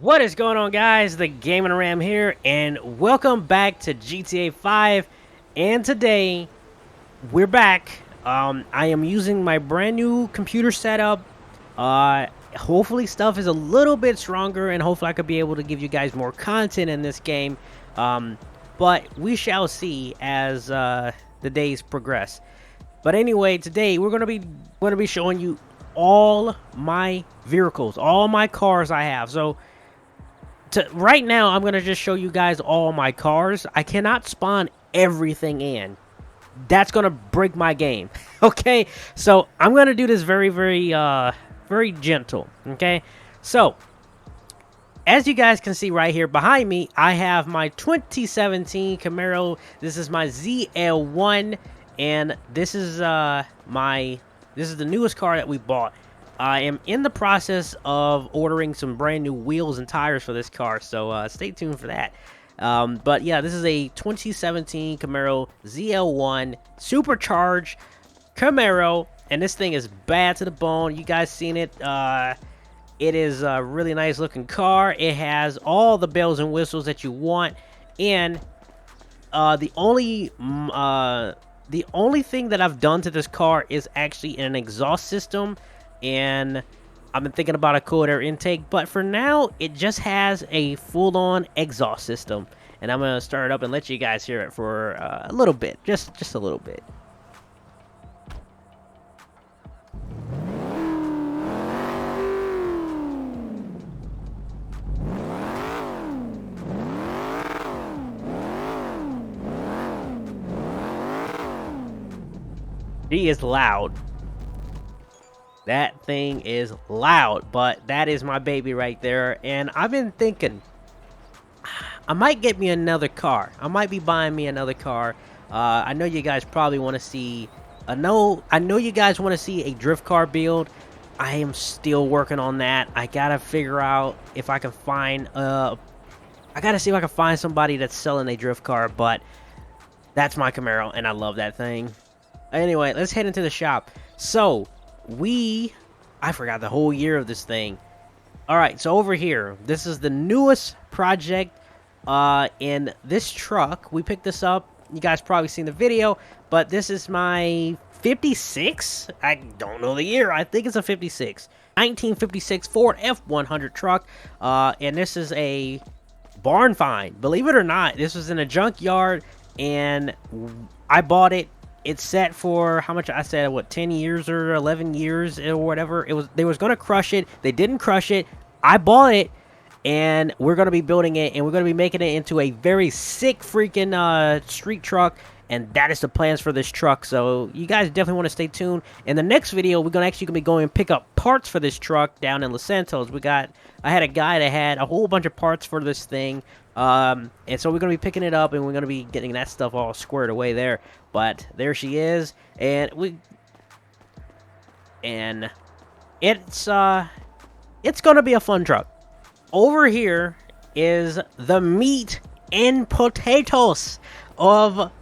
What is going on, guys? The Gaming Ram here, and welcome back to GTA 5. And today we're back. I am using my brand new computer setup. Hopefully stuff is a little bit stronger, and hopefully I could be able to give you guys more content in this game. But we shall see as the days progress. But anyway, today we're gonna be showing you all my vehicles, all my cars I have. So right now, I'm gonna just show you guys all my cars. I cannot spawn everything in. That's gonna break my game. Okay, so I'm gonna do this very gentle. Okay, so as you guys can see right here behind me, I have my 2017 Camaro. This is my ZL1, and this is the newest car that we bought. I am in the process of ordering some brand new wheels and tires for this car, so stay tuned for that. But yeah, this is a 2017 Camaro ZL1 supercharged Camaro, and this thing is bad to the bone. You guys seen it? It is a really nice looking car. It has all the bells and whistles that you want, and the only thing that I've done to this car is actually an exhaust system, and I've been thinking about a cold air intake, but for now it just has a full-on exhaust system, and I'm gonna start it up and let you guys hear it for a little bit, just a little bit. She is loud. That thing is loud, but that is my baby right there. And I've been thinking, I might get me another car. I might be buying me another car. I know you guys probably want to see. I know you guys want to see a drift car build. I am still working on that. I gotta figure out if I can find. I gotta see if I can find somebody that's selling a drift car. But that's my Camaro, and I love that thing. Anyway, let's head into the shop. So I forgot the whole year of this thing. Alright, so over here, this is the newest project in this truck. We picked this up. You guys probably seen the video, but this is my 56? I don't know the year. I think it's a 56. 1956 Ford F100 truck. And this is a barn find. Believe it or not, this was in a junkyard, and I bought it. It's set for how much? I said, what, 10 years or 11 years or whatever. They was going to crush it. They didn't crush it. I bought it, and we're going to be building it, and we're going to be making it into a very sick freaking street truck, and that is the plans for this truck. So you guys definitely want to stay tuned. In the next video, we're going to be going and pick up parts for this truck down in Los Santos. I had a guy that had a whole bunch of parts for this thing. And so we're going to be picking it up, and we're going to be getting that stuff all squared away there. But there she is, and it's going to be a fun truck. Over here is the meat and potatoes of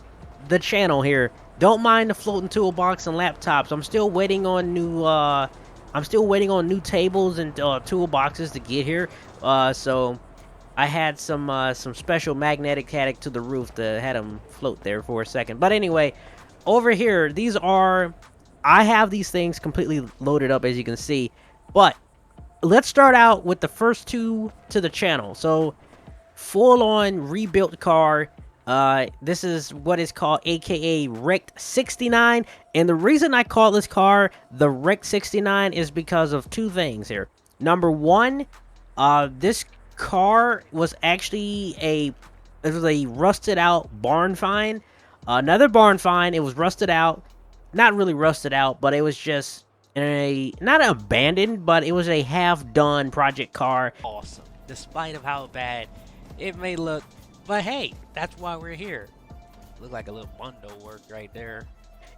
the channel here. Don't mind the floating toolbox and laptops. I'm still waiting on new tables and toolboxes to get here. So I had some special magnetic haddock to the roof to had them float there for a second. But anyway, over here, I have these things completely loaded up, as you can see. But let's start out with the first two to the channel. So, full-on rebuilt car. This is what is called AKA Wrecked 69. And the reason I call this car the Wrecked 69 is because of two things here. Number one, this car was actually it was a rusted out barn find. Another barn find. It was rusted out. Not really rusted out, but it was just not abandoned, but it was a half done project car. Awesome, despite of how bad it may look, but hey, that's why we're here. Look like a little bundle work right there.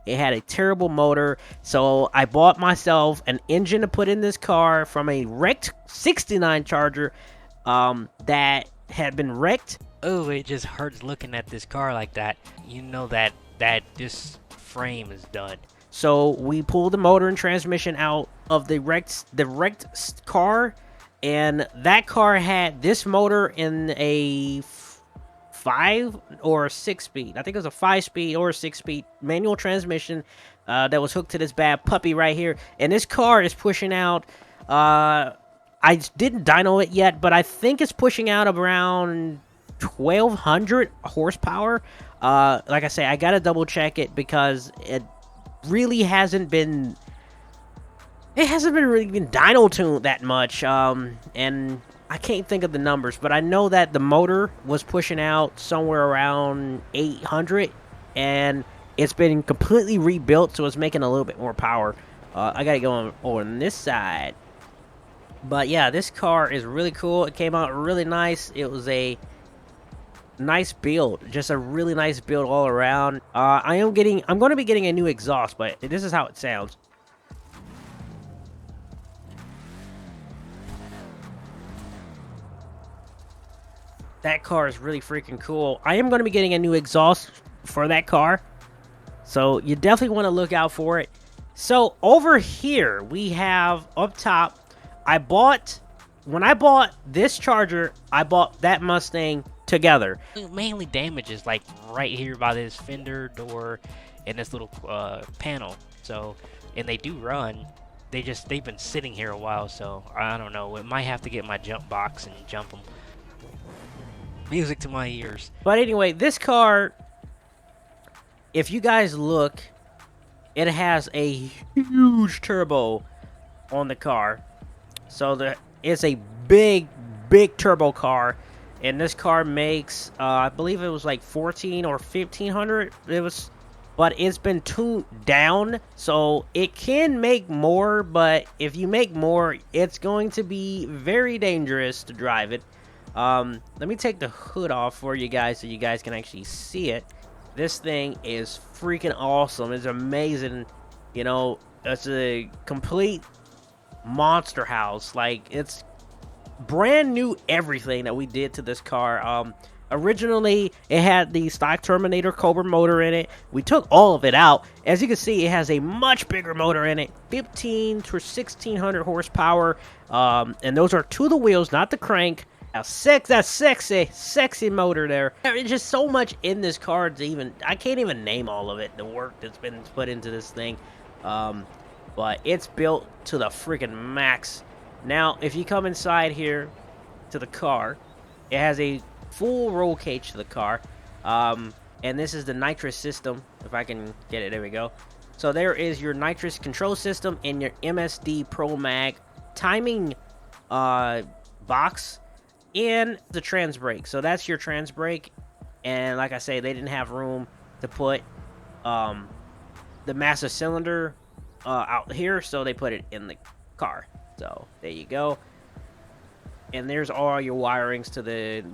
It had a terrible motor, so I bought myself an engine to put in this car from a wrecked 69 Charger that had been wrecked. Oh, it just hurts looking at this car like that. You know that this frame is done. So we pulled the motor and transmission out of the wrecked car, and that car had this motor in a 5 or 6 speed. I think it was a 5 speed or a 6 speed manual transmission that was hooked to this bad puppy right here. And this car is pushing out. I didn't dyno it yet, but I think it's pushing out around 1,200 horsepower. Like I say, I gotta double check it because it really hasn't been. It hasn't been really been dyno tuned that much. And I can't think of the numbers, but I know that the motor was pushing out somewhere around 800, and it's been completely rebuilt, so it's making a little bit more power. I gotta go on this side. But yeah, this car is really cool. It came out really nice. It was a nice build, just a really nice build all around. I'm going to be getting a new exhaust, but this is how it sounds. That car is really freaking cool. I am going to be getting a new exhaust for that car, so you definitely want to look out for it. So over here we have up top, when I bought this Charger, I bought that Mustang together. Mainly damages like right here by this fender door and this little panel. So, and they do run. They've been sitting here a while, so I don't know. It might have to get my jump box and jump them. Music to my ears. But anyway, this car, if you guys look, it has a huge turbo on the car. So it's a big turbo car, and this car makes, I believe it was like 14 or 1500. But it's been tuned down, so it can make more. But if you make more, it's going to be very dangerous to drive it. Let me take the hood off for you guys so you guys can actually see it. This thing is freaking awesome. It's amazing. You know, it's a complete monster house. Like, it's brand new everything that we did to this car. Originally it had the stock Terminator Cobra motor in it. We took all of it out. As you can see, it has a much bigger motor in it, 15 to 1600 horsepower, and those are to the wheels, not the crank. That sexy motor there. There's just so much in this car to I can't even name all of it, the work that's been put into this thing. But it's built to the freaking max. Now, if you come inside here to the car, it has a full roll cage to the car. And this is the nitrous system. If I can get it, there we go. So there is your nitrous control system and your MSD Pro Mag timing box and the trans brake. So that's your trans brake. And like I say, they didn't have room to put the massive cylinder out here, so they put it in the car. So there you go. And there's all your wirings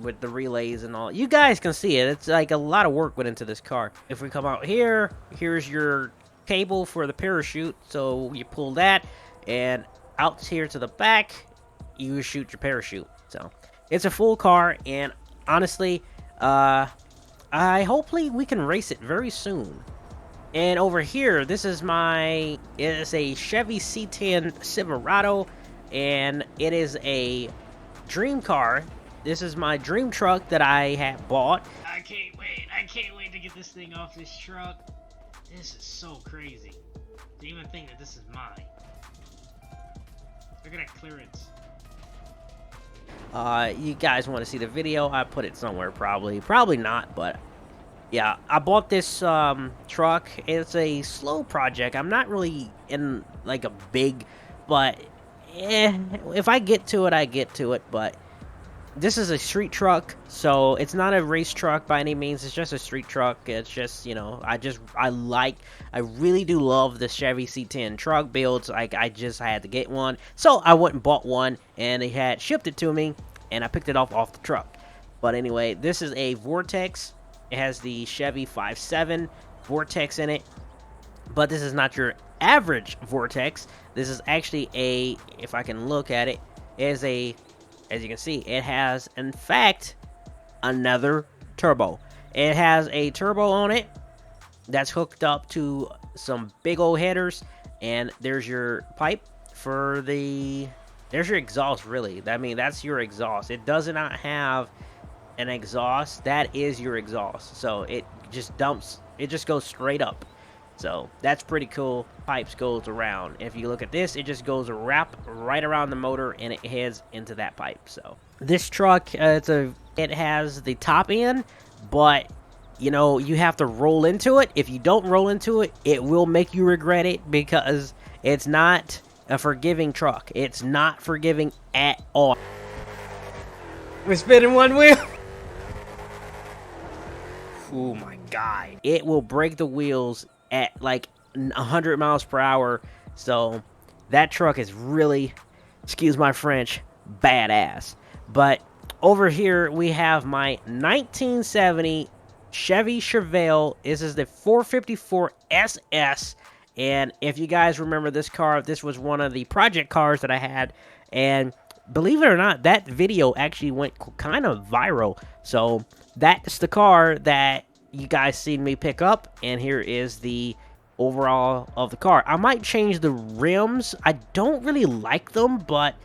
with the relays and all. You guys can see it. It's like a lot of work went into this car. If we come out here, here's your cable for the parachute. So you pull that, and out here to the back, you shoot your parachute. So it's a full car, and honestly, hopefully we can race it very soon. And over here, it's a Chevy C10 Silverado, and it is a dream car. This is my dream truck that I had bought. I can't wait to get this thing off this truck. This is so crazy to even think that this is mine. Look at that clearance. You guys want to see the video? I put it somewhere, probably not, but yeah, I bought this truck. It's a slow project. I'm not really in like a big, but if I get to it, I get to it. But this is a street truck, so it's not a race truck by any means. It's just a street truck. It's just, you know, I really do love the Chevy C10 truck builds. Like, I had to get one, so I went and bought one, and they had shipped it to me, and I picked it off the truck. But anyway, this is a Vortex. It has the Chevy 5.7 Vortex in it, but this is not your average Vortex. This is actually if I can look at it, as you can see, it has, in fact, another turbo. It has a turbo on it that's hooked up to some big old headers, and there's your pipe for the There's your exhaust, really. I mean, that's your exhaust. It does not have an exhaust. That is your exhaust. So it just dumps. It just goes straight up. So that's pretty cool. Pipes goes around. If you look at this, it just goes wrap right around the motor and it heads into that pipe. So this truck, it has the top end, but you know, you have to roll into it. If you don't roll into it, it will make you regret it because it's not a forgiving truck. It's not forgiving at all. We're spinning one wheel. Oh my god. It will break the wheels at like 100 miles per hour. So that truck is really, excuse my French, badass. But over here we have my 1970 Chevy Chevelle. This is the 454 SS. And if you guys remember this car, this was one of the project cars that I had. And believe it or not, that video actually went kind of viral. So that's the car that you guys seen me pick up. And here is the overall of the car. I might change the rims. I don't really like them, but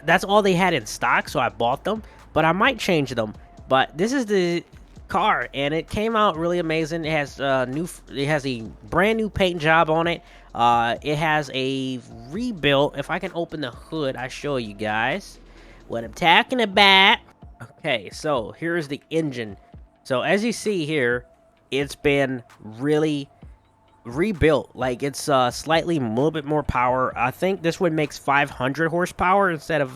that's all they had in stock, so I bought them. But I might change them. But this is the car, and it came out really amazing. It has a brand new paint job on it. It has a rebuilt. If I can open the hood, I show you guys what I'm talking about. Okay, so here's the engine. So as you see here, it's been really rebuilt. Like, it's slightly a little bit more power. I think this one makes 500 horsepower instead of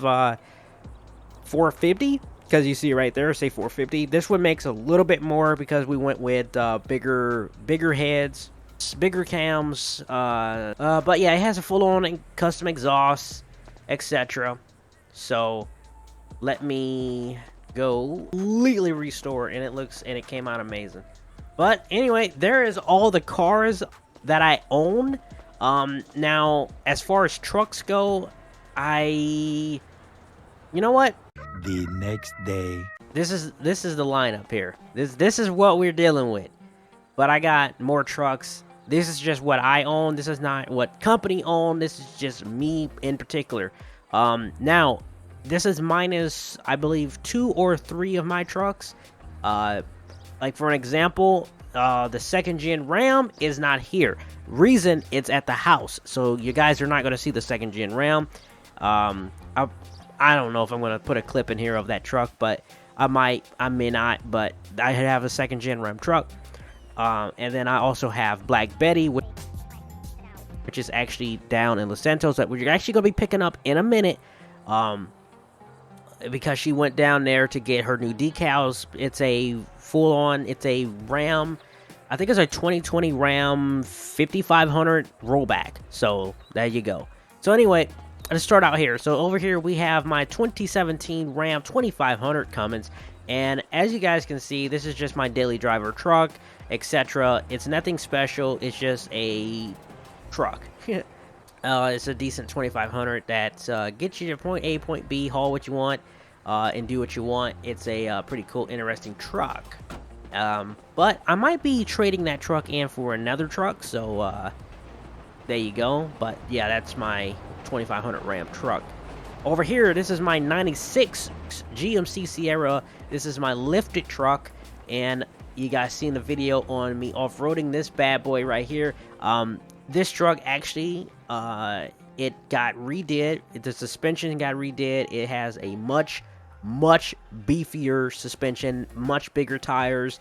450. Because you see right there, say 450. This one makes a little bit more because we went with bigger heads, bigger cams. But yeah, it has a full-on custom exhaust, etc. So let me go completely restore, and it came out amazing. But anyway, there is all the cars that I own. Now as far as trucks go, you know what? The next day. This is the lineup here. This is what we're dealing with. But I got more trucks. This is just what I own. This is not what company own. This is just me in particular. Now, this is minus, I believe, 2 or 3 of my trucks. Like for an example, the second gen Ram is not here. Reason, it's at the house. So you guys are not going to see the second gen Ram. I don't know if I'm going to put a clip in here of that truck, but I may not, but I have a second gen Ram truck. And then I also have Black Betty, which is actually down in Los Santos, that we're actually going to be picking up in a minute. Because she went down there to get her new decals. It's a it's a Ram. I think it's a 2020 Ram 5500 rollback. So there you go. So anyway, let's start out here. So over here we have my 2017 Ram 2500 Cummins, and as you guys can see, this is just my daily driver truck, etc. It's nothing special. It's just a truck. It's a decent 2500 that gets you to point A, point B, haul what you want, and do what you want. It's a pretty cool, interesting truck. But I might be trading that truck in for another truck, so there you go. But yeah, that's my 2500 Ram truck. Over here, this is my 96 GMC Sierra. This is my lifted truck, and you guys seen the video on me off-roading this bad boy right here. This truck actually, it got redid. The suspension got redid. It has a much beefier suspension, much bigger tires.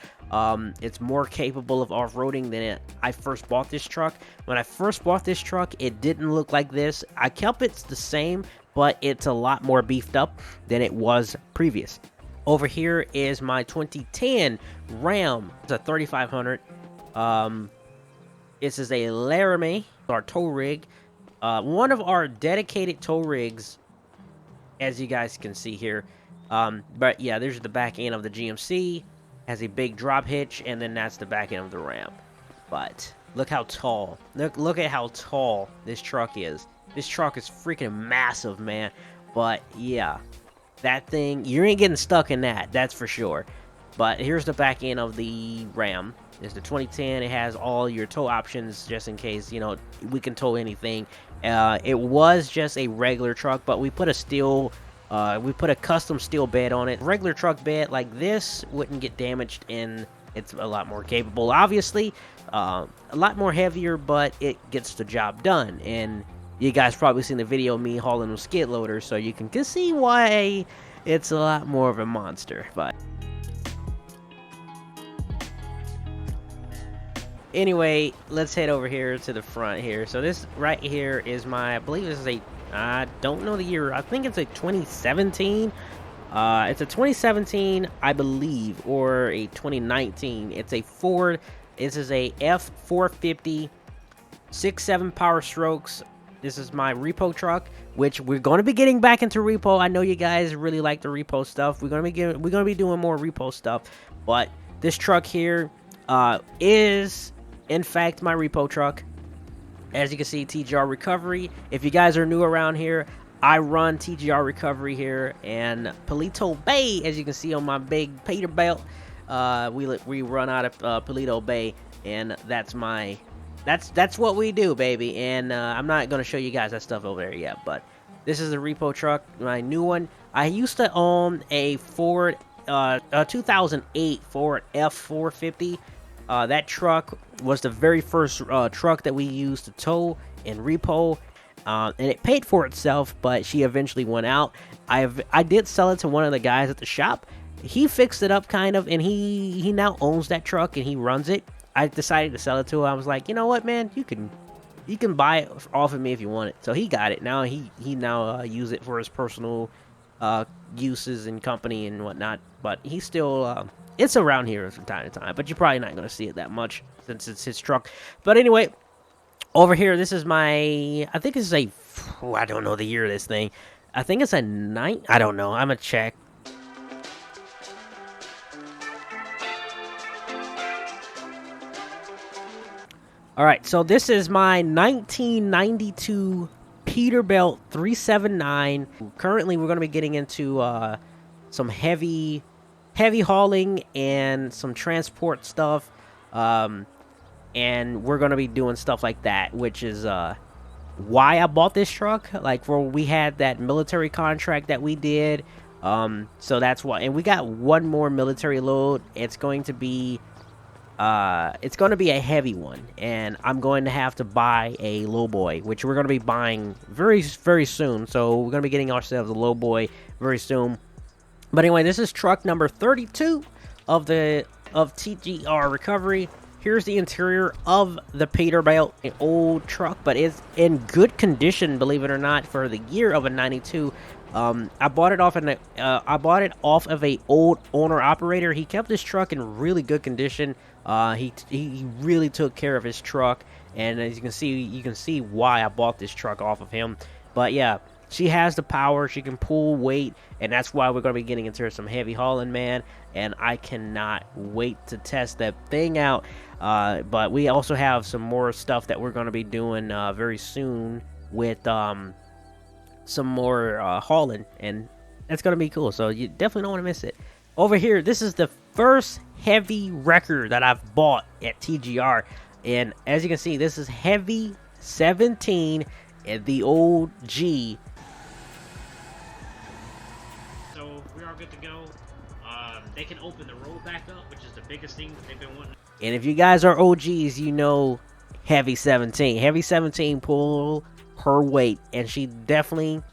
It's more capable of off-roading than I first bought this truck. When I first bought this truck, it didn't look like this. I kept it the same, but it's a lot more beefed up than it was previous. Over here is my 2010 Ram. It's a 3500. This is a Laramie, our tow rig. One of our dedicated tow rigs, as you guys can see here. But yeah, there's the back end of the GMC. Has a big drop hitch, and then that's the back end of the Ram. But look how tall. Look at how tall this truck is. This truck is freaking massive, man. But yeah, that thing, you ain't getting stuck in that. That's for sure. But here's the back end of the Ram. It's the 2010. It has all your tow options just in case, you know, we can tow anything. It was just a regular truck, but we put a custom steel bed on it. Regular truck bed like this wouldn't get damaged, and it's a lot more capable. Obviously, a lot more heavier, but it gets the job done. And you guys probably seen the video of me hauling a skid loader, so you can see why it's a lot more of a monster. But anyway, let's head over here to the front here. So this right here is my, I believe this is a, I don't know the year, I think it's a 2017. It's a 2017, I believe, or a 2019. It's a Ford. This is a F450, 6.7 power strokes. This is my repo truck, which we're going to be getting back into repo. I know you guys really like the repo stuff. We're going to be doing more repo stuff. But this truck here is, in fact, my repo truck. As you can see, TGR Recovery. If you guys are new around here, I run TGR Recovery here in Paleto Bay. As you can see on my big Peterbilt, we run out of Paleto Bay, and that's what we do, baby. And I'm not gonna show you guys that stuff over there yet, but this is a repo truck, my new one. I used to own a Ford, a 2008 Ford F450. That truck was the very first truck that we used to tow and repo. And it paid for itself, but she eventually went out. I did sell it to one of the guys at the shop. He fixed it up kind of, and he now owns that truck and he runs it. I decided to sell it to him. I was like, you know what, man, you can buy it off of me if you want it. So he got it. Now he now use it for his personal uses and company and whatnot. But he still it's around here from time to time. But you're probably not going to see it that much since it's his truck. But anyway. Over here, this is my, I think this is a, I don't know the year of this thing. I think it's a 9, I don't know, I'm gonna check. Alright, so this is my 1992 Peterbilt 379. Currently, we're going to be getting into some heavy hauling and some transport stuff. And we're going to be doing stuff like that, which is why I bought this truck. Like, we had that military contract that we did. So that's why. And we got one more military load. It's going to be a heavy one. And I'm going to have to buy a lowboy, which we're going to be buying very, very soon. So we're going to be getting ourselves a lowboy very soon. But anyway, this is truck number 32 of TGR Recovery. Here's the interior of the Peterbilt, an old truck, but it's in good condition, believe it or not, for the year of a 92. I bought it off of a old owner operator. He kept this truck in really good condition. He really took care of his truck, and as you can see why I bought this truck off of him. But yeah, she has the power. She can pull weight, and that's why we're going to be getting into some heavy hauling, man. And I cannot wait to test that thing out. But we also have some more stuff that we're going to be doing very soon with some more hauling, and that's going to be cool. So you definitely don't want to miss it. Over here, this is the first heavy record that I've bought at TGR, and as you can see, this is Heavy 17 and the old G. So we are good to go. They can open the road back up, which is the biggest thing that they've been wanting. And if you guys are OGs, you know Heavy 17. Heavy 17 pulled her weight, and she definitely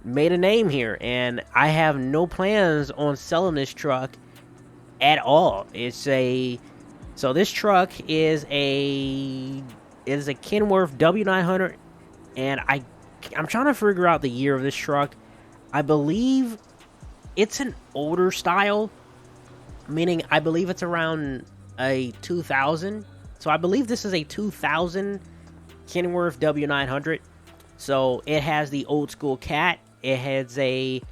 made a name here. And I have no plans on selling this truck at all. So this truck is a Kenworth W900, and I'm trying to figure out the year of this truck. I believe it's an older style, meaning I believe it's around a 2000. So I believe this is a 2000 Kenworth W900. So it has the old school cat. It has a,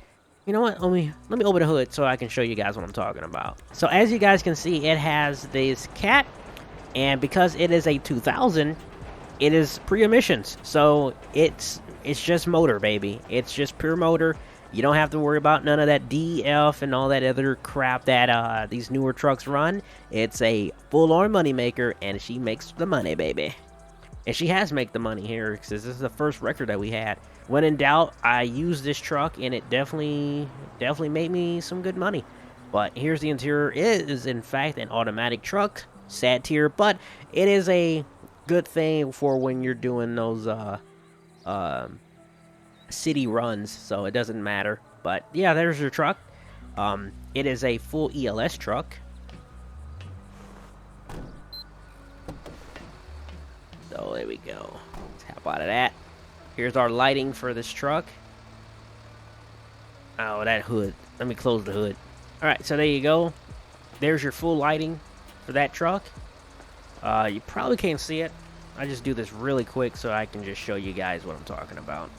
you know what? Let me open the hood so I can show you guys what I'm talking about. So as you guys can see, it has this cat, and because it is a 2000, it is pre-emissions. So it's just motor, baby. It's just pure motor. You don't have to worry about none of that DF and all that other crap that these newer trucks run. It's a full-on money maker, and she makes the money, baby. And she has made the money here, because this is the first record that we had. When in doubt, I used this truck, and it definitely made me some good money. But here's the interior. It is, in fact, an automatic truck. Sad tier, but it is a good thing for when you're doing those city runs, so it doesn't matter. But yeah, there's your truck. It is a full ELS truck. So there we go. Let's hop out of that. Here's our lighting for this truck. Oh, that hood. Let me close the hood. Alright, so there you go. There's your full lighting for that truck. You probably can't see it. I just do this really quick so I can just show you guys what I'm talking about.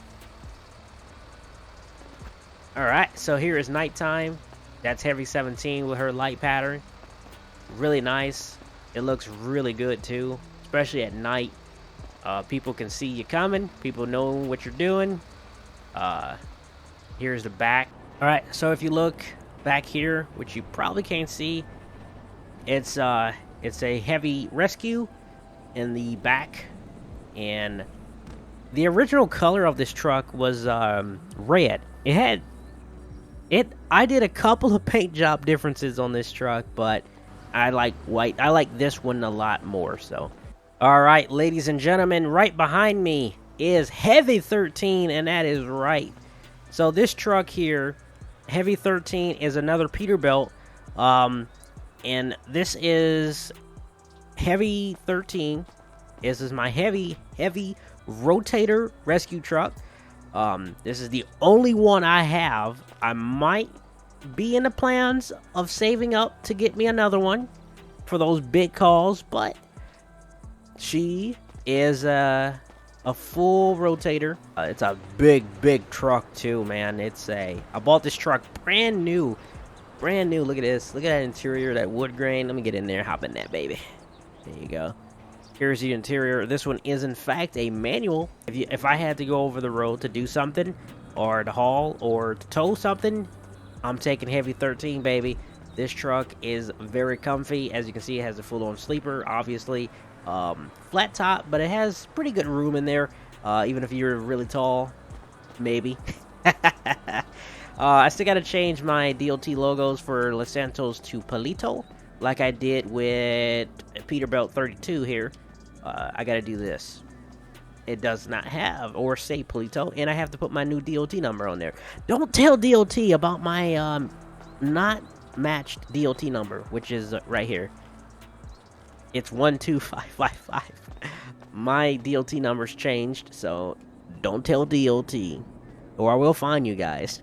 Alright, so here is nighttime. That's Chevy 17 with her light pattern. Really nice. It looks really good too, especially at night. People can see you coming. People know what you're doing. Here's the back. Alright, so if you look back here, which you probably can't see, it's a heavy rescue in the back. And the original color of this truck was red. I did a couple of paint job differences on this truck, but I like white. I like this one a lot more, so. Alright, ladies and gentlemen, right behind me is Heavy 13, and that is right. So this truck here, Heavy 13, is another Peterbilt, and this is Heavy 13. This is my heavy Rotator rescue truck. This is the only one I have. I might be in the plans of saving up to get me another one for those big calls, but she is a full Rotator. It's a big truck too, man. I bought this truck brand new. Look at this. Look at that interior, that wood grain. Let me get in there, hop in that baby. There you go. Here's the interior. This one is in fact a manual. If I had to go over the road to do something, or to haul, or to tow something, I'm taking Heavy 13, baby. This truck is very comfy. As you can see, it has a full-on sleeper, obviously. Flat top, but it has pretty good room in there, even if you're really tall, maybe. I still got to change my DOT logos for Los Santos to Palito, like I did with Peterbilt 32 here. I got to do this. It does not have or say Palito, and I have to put my new DOT number on there. Don't tell DOT about my not matched DOT number, which is right here. It's 12555. My DOT number's changed, so don't tell DOT, or I will fine you guys.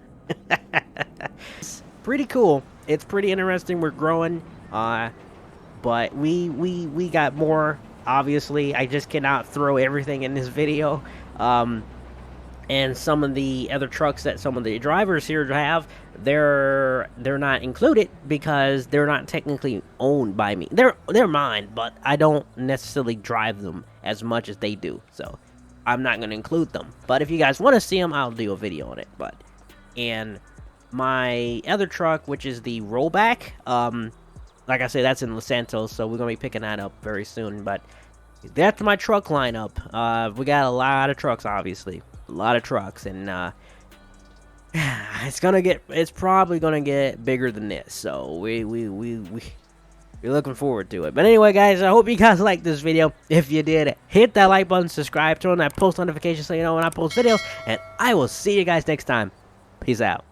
It's pretty cool. It's pretty interesting. We're growing, but we got more. Obviously, I just cannot throw everything in this video. And some of the other trucks that some of the drivers here have, they're not included because they're not technically owned by me. They're mine, but I don't necessarily drive them as much as they do. So I'm not going to include them. But if you guys want to see them, I'll do a video on it. And my other truck, which is the rollback, like I said, that's in Los Santos, so we're going to be picking that up very soon. But that's my truck lineup. We got a lot of trucks, obviously. A lot of trucks, and it's probably gonna get bigger than this. So we're looking forward to it. But anyway, guys, I hope you guys liked this video. If you did, hit that like button, subscribe, turn on that post notification so you know when I post videos, and I will see you guys next time. Peace out.